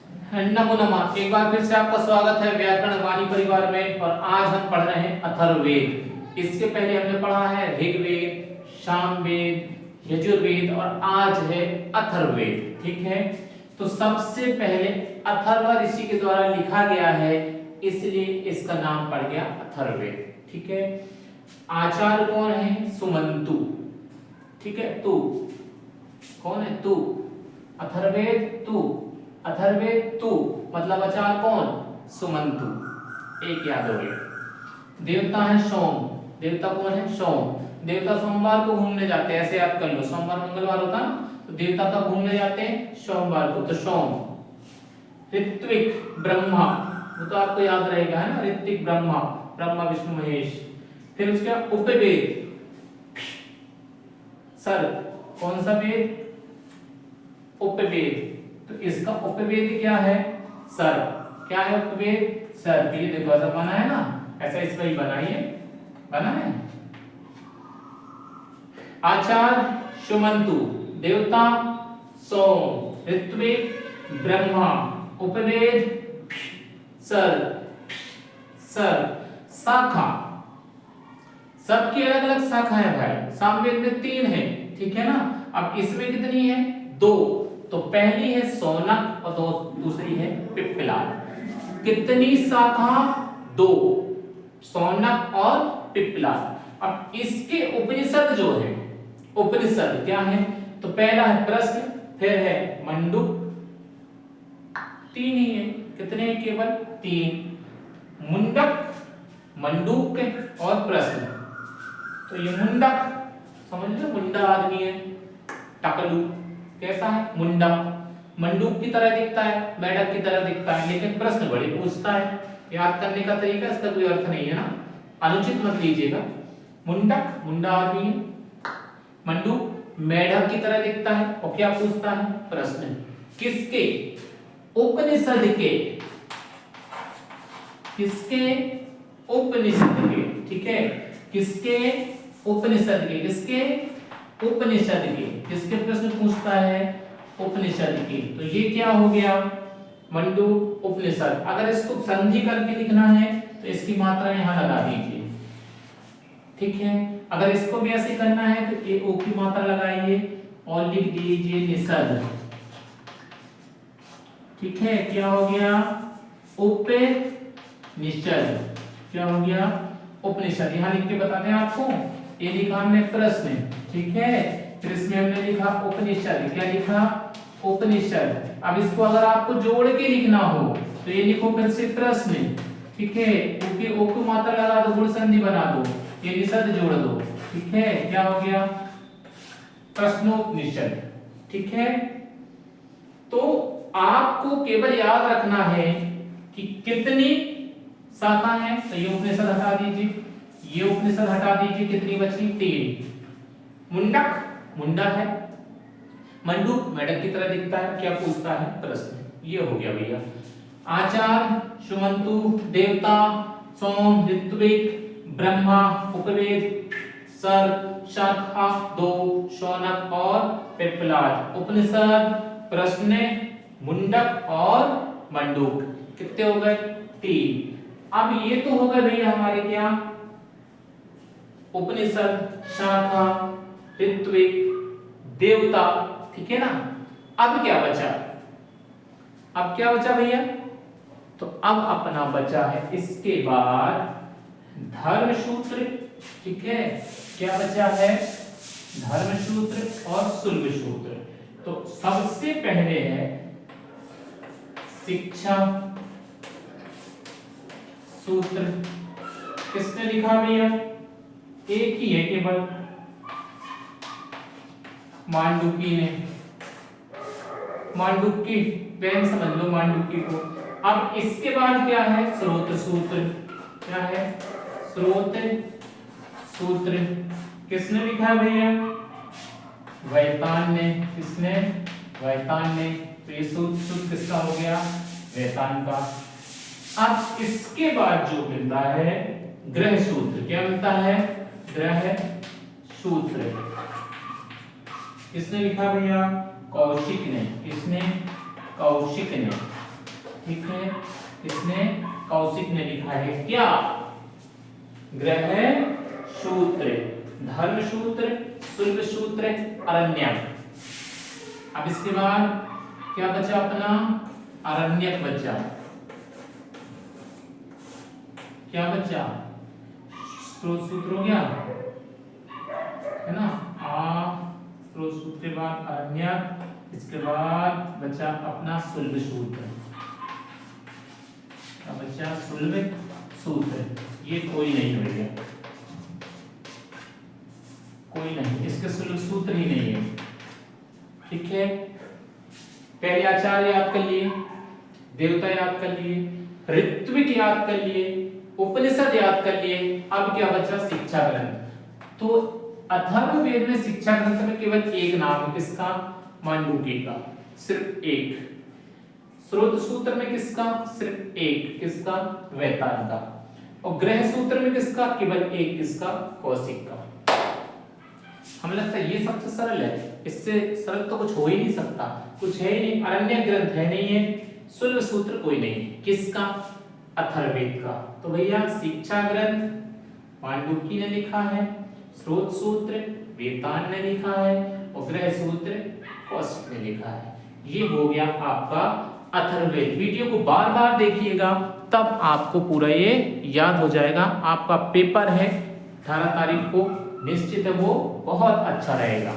नमो नमः। एक बार फिर से आपका स्वागत है व्याकरण वाणी परिवार में। और आज हम पढ़ रहे हैं अथर्ववेद। इसके पहले हमने पढ़ा है ऋग्वेद, सामवेद, यजुर्वेद और आज है अथर्ववेद। ठीक है, तो सबसे पहले अथर्व ऋषि के द्वारा लिखा गया है, इसलिए इसका नाम पड़ गया अथर्ववेद। ठीक है, आचार्य कौन है? सुमंतु। ठीक है, तू कौन है? तू। अथर्ववेद तू, अथर्ववेद तू मतलब आचार्य कौन? सुमंतु। एक याद हो गया। देवता है सोम। देवता कौन है? सोम। देवता सोमवार को घूमने जाते हैं, ऐसे याद कर लो। सोमवार मंगलवार होता ना, तो देवता कब घूमने जाते हैं? सोमवार को, तो सोम। ऋत्विक ब्रह्मा, वो तो आपको याद रहेगा है ना, ऋत्विक ब्रह्मा, ब्रह्मा विष्णु महेश। फिर उसके बाद उपवेद सर, कौन सा वेद? उपवेद। तो इसका उपवेद क्या है? सर। क्या है उपवेद? सर। ये देखो ऐसा बना है ना, ऐसा इसका ही बना है, बना है। आचार्य सुमंतु, देवता सोम, ऋत्विक ब्रह्मा, उपवेद सर। सर। शाखा, सबकी अलग अलग शाखा है भाई। सामवेद में 3 है, ठीक है ना। अब इसमें कितनी है? 2। तो पहली है शौनक और दूसरी है पिप्पलाद। कितनी शाखा? 2, शौनक और पिप्पलाद। अब इसके उपनिषद जो है, उपनिषद क्या है? तो पहला है प्रश्न, फिर है मंडूक। 3 ही है। कितने हैं? केवल 3। मुंडक, मंडूक और प्रश्न। तो ये मुंडक समझ लो, मुंडा आदमी है, टकलू। कैसा है? मुंडक। मंडूक की तरह दिखता है, मेढक की तरह दिखता है, लेकिन प्रश्न बड़े पूछता है। याद करने का तरीका, इसका कोई अर्थ नहीं है ना, अनुचित मत लीजिएगा। मुंडक मुंडा आदमी है, मंडूक मेढक की तरह दिखता है और क्या पूछता है? प्रश्न। किसके? उपनिषद के। किसके? उपनिषद के। ठीक है, किसके? उपनिषद के। किसके? उपनिषद के। किसके प्रश्न पूछता है? उपनिषद के। तो ये क्या हो गया? मंडूक उपनिषद। अगर इसको संधि करके लिखना है तो इसकी मात्रा यहां लगा दीजिए, ठीक है। अगर इसको भी ऐसे करना है तो ए ओ की मात्रा लगाइए और लिख दीजिए निषद। ठीक है, क्या हो गया? उपनिषद। क्या हो गया? उपनिषद। यहां लिख के बताते हैं आपको। ये लिखा हमने प्रश्न, ठीक है, फिर इसमें हमने लिखा उपनिषद। क्या लिखा? उपनिषद। अब इसको अगर आपको जोड़ के लिखना हो तो ये लिखो फिर से प्रश्न, ठीक है, क्योंकि ओ को मात्रा लगा दो, गुण संधि बना दो, ये निषद जोड़ दो, ठीक है। क्या हो गया? प्रश्नोपनिषद। ठीक है, तो आपको केवल याद रखना है कि कितनी शाखा है। तो ये उपनिषद हटा दीजिए, ये उपनिषद हटा दीजिए, कितनी बची? 3। मुंडक मुंडा है, मंडूक मेढक की तरह दिखता है, क्या पूछता है? प्रश्न। ये हो गया भैया। आचार्य सुमंतु, देवता सोम, ऋत्विक ब्रह्मा, उपवेद सर, शाखा 2, शौनक और पिप्पलाद। उपनिषद, प्रश्न, मुंडक और मंडूक। कितने हो गए? 3। अब ये तो हो गए भैया हमारे क्या? उपनिषद, शाखा, ऋत्विक, देवता, ठीक है ना। अब क्या बचा? अब क्या बचा भैया? तो अब अपना बचा है इसके बाद धर्मसूत्र, ठीक है। क्या बचा है? धर्मसूत्र और शुल्बसूत्र। तो सबसे पहले है शिक्षा सूत्र। किसने लिखा भैया? एक ही है केवल, मांडुकी ने। मांडुकी पेन समझ लो, मांडुकी को। अब इसके बाद क्या है? स्रोत सूत्र। क्या है? स्रोत सूत्र। किसने लिखा है भैया? वैतान ने। किसने? वैतान ने। तो ये सूत्र किसका हो गया? वैतान का। अब इसके बाद जो मिलता है ग्रह सूत्र। क्या मिलता है? ग्रह सूत्र। किसने लिखा भैया? कौशिक ने। किसने? कौशिक ने। ठीक है, इसने कौशिक ने लिखा है क्या? ग्रह सूत्र, धर्म सूत्र, शुल्ब सूत्र, अरण्यक। अब इसके बाद क्या बचा अपना? अरण्यक बचा। क्या बचा? स्रोत सूत्र हो गया है ना, स्रोत सूत्र के बाद अरण्यक, इसके बाद बचा अपना शुल्ब सूत्र। क्या बचा? शुल्ब सूत्र। ये कोई नहीं हो गया, कोई नहीं, इसके शुल्ब सूत्र ही नहीं है। ठीक है, पहले आचार्य याद कर लिए, देवता याद कर लिए, ऋत्विक याद कर लिए, उपनिषद याद कर लिए। अब क्या बचा? शिक्षा ग्रंथ। तो अथर्ववेद में शिक्षा ग्रंथ में केवल एक नाम है, किसका? मांडूक्य का, सिर्फ एक। स्रोत सूत्र में किसका? सिर्फ एक, किसका? वेताल का। और ग्रह सूत्र में किसका? केवल एक, किसका? कौशिक का। हमें लगता है ये सबसे सरल है, इससे सरल तो कुछ हो ही नहीं सकता, कुछ है ही नहीं। अरण्य ग्रंथ है नहीं है, शुल्ब सूत्र कोई नहीं, किसका? अथर्ववेद का। तो भैया शिक्षा ग्रंथ मांडूक्य ने लिखा है, स्रोत सूत्र वेताल ने लिखा है, और ग्रह सूत्र कौशिक ने लिखा है। ये हो गया आपका अथर्ववेद। वीडियो को बार बार देखिएगा, तब आपको पूरा ये याद हो जाएगा। आपका पेपर है 18 तारीख को, निश्चित है वो बहुत अच्छा रहेगा।